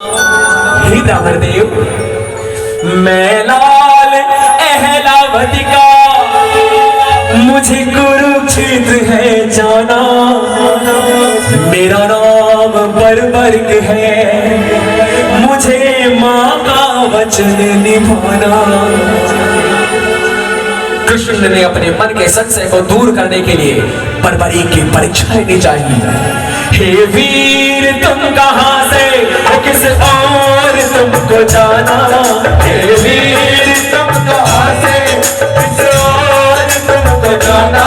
हे ब्राह्मण देव, मैं लाल अहलावती का, मुझे कुरुक्षेत्र है जाना, मेरा नाम बर्बरक है, मुझे माँ का वचन निभाना। कृष्ण ने अपने मन के संशय को दूर करने के लिए बर्बरी की परीक्षा लेनी चाहिए। हे वीर, तुम कहाँ से, किस और तुमको जाना? हे वीर, तुम कहाँ से, किस और तुमको जाना?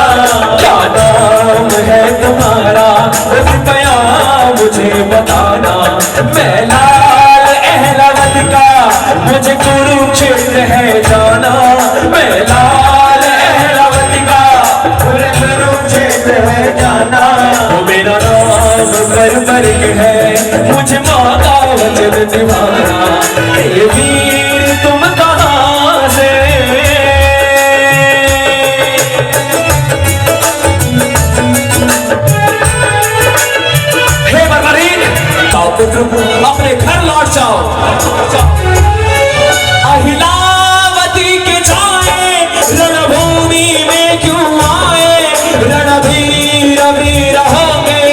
क्या नाम है तुम्हारा, कृपया मुझे बताना। मैं लाल अहलावत का, मुझे कुरुक्षेत्र है जाना। मैं लाल अहलावत का, मुझे कुरुक्षेत्र है जाना। मेरा नाम बर्बरक है, मुझे माँ का वचन निभाना। हे वीर, तुम कहाँ से? हे बर्बरीक, जाओ पुत्र, अपने घर लौट जाओ। अहिलावती के जाए, रणभूमि में क्यों आए? रणधीर वीर होंगे,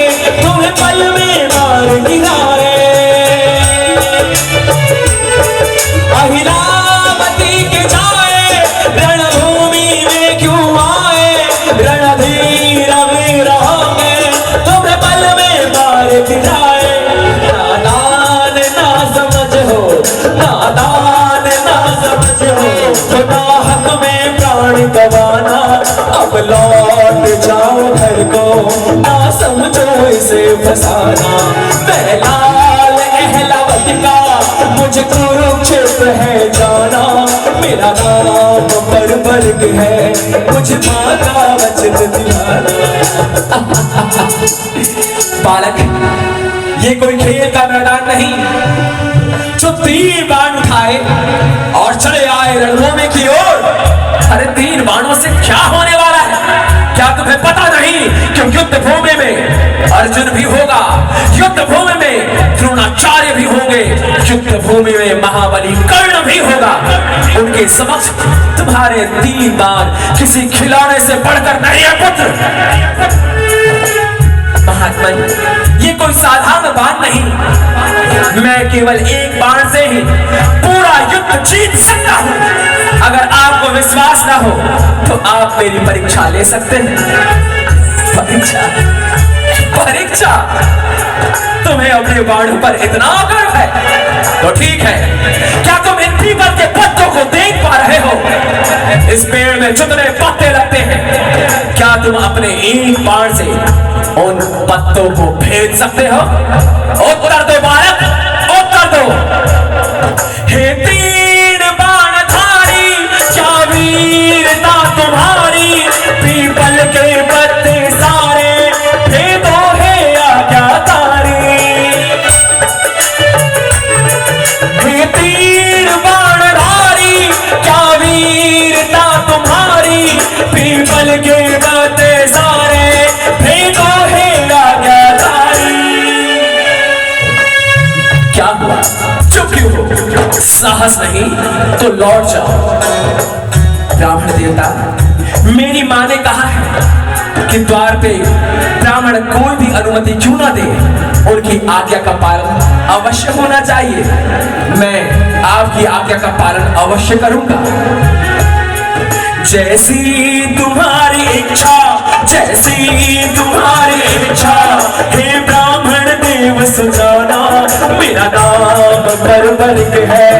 तुम्हें पल में मार गिराए। अहिलावती के जाए, रणभूमि में क्यों आए? रणधीर वीर होंगे, तुम्हें पल में मार गिराए। नादान ना समझ हो, नादान ना समझ हो, खुदा हक में प्राण गवाना। अब लौट जाओ घर को, ना समझो इसे फसाना। मैं लाल अहलावत का, मुझे कुरुक्षेत्र है जाना। मेरा नाम बर्बरक है, मुझे माँ का वचन निभाना। बालक, ये कोई खेल का मैदान नहीं जो 3 बाण उठाए और चले आए रणभूमि की ओर। अरे 3 बाणों से क्या होने वाला है? क्या तुम्हें पता नहीं कि युद्ध भूमि में अर्जुन भी होगा, युद्ध भूमि में द्रोणाचार्य भी होंगे, युद्ध भूमि में महाबली कर्ण भी होगा। उनके समक्ष तुम्हारे 3 बाण किसी खिलौने से बढ़कर नहीं है पुत्र। महात्मा, ये कोई साधारण बाण नहीं, मैं केवल एक बाण से ही पूरा युद्ध जीत सकता हूं। अगर आपको विश्वास ना हो तो आप मेरी परीक्षा ले सकते हैं। परीक्षा? परीक्षा? तुम्हें अपने बाणों पर इतना गर्व है तो ठीक है। क्या तुम इन पीपल के पत्तों को देख पा रहे हो? इस पेड़ में जितने पत्ते लगते हैं, क्या तुम अपने एक बाण से उन पत्तों को भेद सकते हो? उत्तर दो बालक, उत्तर दो। हे 3 बाणधारी, क्या वीरता तुम्हारी? पीपल के पत्ते सारे भेदो है आज्ञाकारी। हे 3 बाणधारी, क्या वीरता तुम्हारी? पीपल के पत्ते सारे भेदो है आज्ञाकारी। क्या हुआ? चुप क्यों हो? साहस नहीं तो लौट जाओ। ब्राह्मण देवता, मेरी माँ ने कहा है कि द्वार पे ब्राह्मण कोई भी अनुमति क्यों ना दे, उनकी आज्ञा का पालन अवश्य होना चाहिए। मैं आपकी आज्ञा का पालन अवश्य करूंगा। जैसी तुम्हारी इच्छा, जैसी तुम्हारी इच्छा, हे ब्राह्मण देव सुजाना। मेरा नाम बर्बरक है,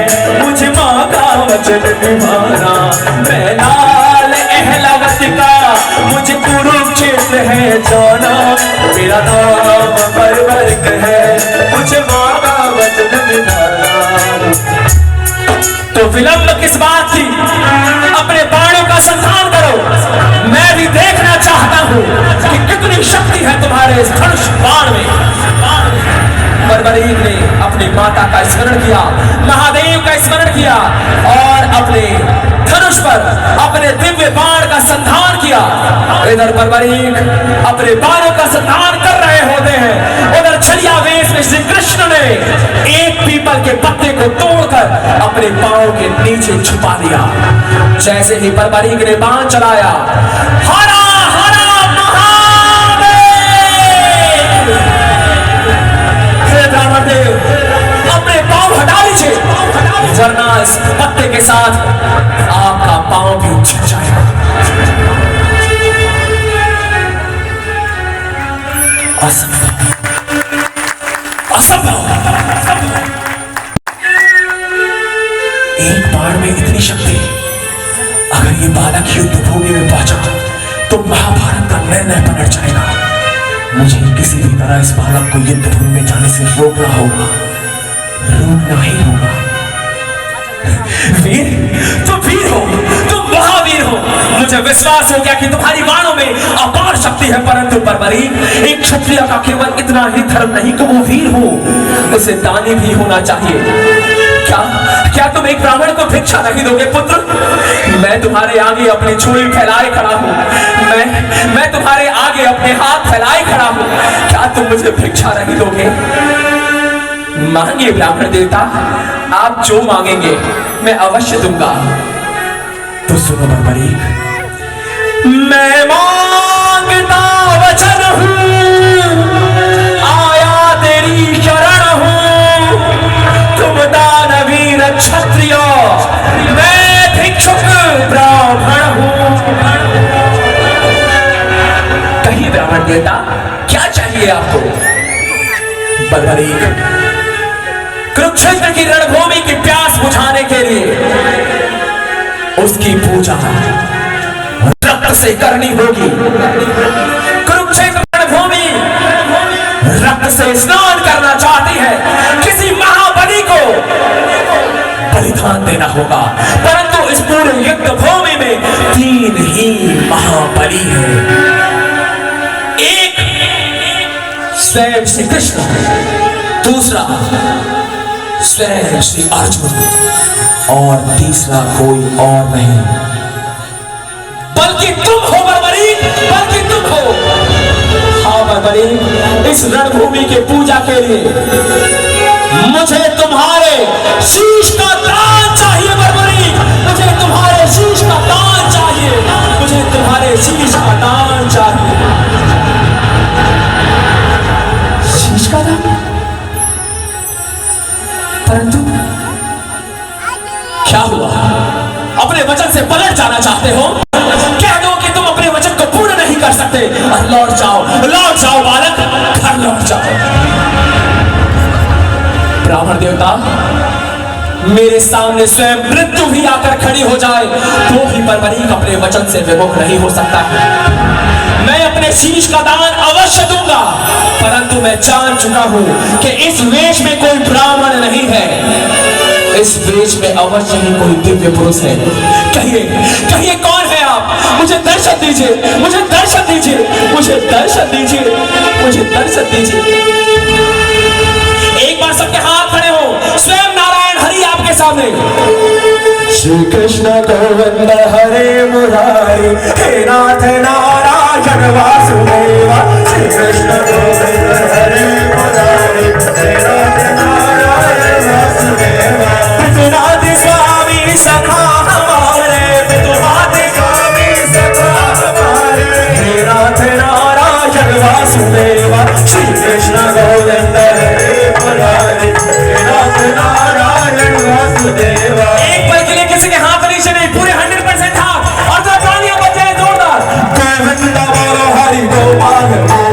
मुझे माँ का वचन निभाना। मैं लाल अहलावत का, मुझे कुरुक्षेत्र है जाना। मेरा नाम बर्बरक है, मुझे माँ का वचन निभाना। तो विलंब किस बात की? अपने बाणों का संधान करो। मैं भी देखना चाहता हूं कि कितनी शक्ति है तुम्हारे इस धनुष बाण में। बर्बरीक ने अपनी माता का स्मरण किया, महादेव का स्मरण किया और अपने धनुष पर अपने दिव्य बाण का संधान किया। इधर परवरीक अपने बालों का स्नान कर रहे होते हैं, उधर छलिया वेश में श्री कृष्ण ने एक पीपल के पत्ते को तोड़कर अपने पांव के नीचे छुपा दिया। जैसे ही परवरीक ने बाण चलाया, हरा हरा महादेव, हे ब्राह्मण देव अपने पांव हटा लीजिए, वरना इस पत्ते के साथ आपका पांव भी छिल जाएगा। एक बाण में इतनी शक्ति, अगर ये बालक युद्ध भूमि में पहुंचा तो महाभारत का निर्णय पलट जाएगा। मुझे किसी भी तरह इस बालक को युद्ध भूमि में जाने से रोकना होगा, रोकना ही होगा। वीर, तुम वीर हो, तुम महावीर हो। मुझे विश्वास हो गया कि तुम्हारी बाणों में अपार शक्ति है, परंतु परवरीक, एक क्षत्रिय का केवल इतना ही धर्म नहीं कि वो वीर हो, उसे दानी भी होना चाहिए। क्या तुम एक ब्राह्मण को भिक्षा नहीं दोगे पुत्र? मैं तुम्हारे आगे अपनी झोली फैलाए खड़ा हूँ, मैं तुम्हारे आगे अपने हाथ फैलाए खड़ा हूँ, क्या तुम मुझे भिक्षा नहीं दोगे? मांगे ब्राह्मण देवता, आप जो मांगेंगे मैं अवश्य दूंगा। तो सुनो परवरीक, मैं मांगता वचन हूँ, आया तेरी शरण हूँ, तुम दानवीर क्षत्रिय, मैं भिक्षुक ब्राह्मण हूँ। कहिए ब्राह्मण देवता, क्या चाहिए आपको? परवरीक, कुरुक्षेत्र की रणभूमि की प्यास बुझाने के लिए उसकी पूजा रक्त से करनी होगी। कुरुक्षेत्र रणभूमि रक्त से स्नान करना चाहती है, किसी महाबली को बलिदान देना होगा, परंतु इस पूरे युद्ध भूमि में 3 ही महाबली हैं। एक स्वयं श्री कृष्ण, दूसरा स्वयं श्री अर्जुन, और तीसरा कोई और नहीं बल्कि तुम हो परवरीक, बल्कि तुम हो। हाँ परवरीक, इस रणभूमि के पूजा के लिए मुझे तुम्हारे शीश का दान चाहिए परवरीक, मुझे तुम्हारे शीश का दान चाहिए, मुझे तुम्हारे शीश का दान चाहिए। शीश का दान? परंतु क्या हुआ? अपने वचन से पलट जाना चाहते हो? कह दो कि तुम अपने वचन को पूर्ण नहीं कर सकते। लौट जाओ बालक, घर लौट जाओ। ब्राह्मण देवता, मेरे सामने स्वयं मृत्यु भी आकर खड़ी हो जाए तो भी परवरीक अपने वचन से विमुख नहीं हो सकता। मैं अपने शीश का दान अवश्य दूंगा, परंतु मैं जान चुका हूं कि इस वेश में कोई ब्राह्मण नहीं है, इस वेश में अवश्य ही कोई दिव्य पुरुष है। कहिए कौन है आप? मुझे दर्शन दीजिए, मुझे दर्शन दीजिए, मुझे दर्शन दीजिए, मुझे दर्शन दीजिए। एक बार सबके हाथ खड़े हो, स्वयं नारायण हरि आपके सामने। श्री कृष्ण गोविंद हरे मुरारी, हे नाथ नारायण वासुदेवा। श्री कृष्ण गोविंद हरे मुरारी, हे नाथ नारायण वासुदेवा। पितुनाथ स्वामी सखा हमारे, पितुनाथ स्वामी सखा हमारे, हे नाथ नारायण वासुदेवा। श्री कृष्ण गोविंद हरे मुरारी, हे नाथ नारायण वासुदेवा। एक पल के लिए किसी के हाथ नीचे नहीं, पूरे 100% हाथ, और तो तालियां बजाएं जोरदार। गोविंद बोलो हरि गोपाल।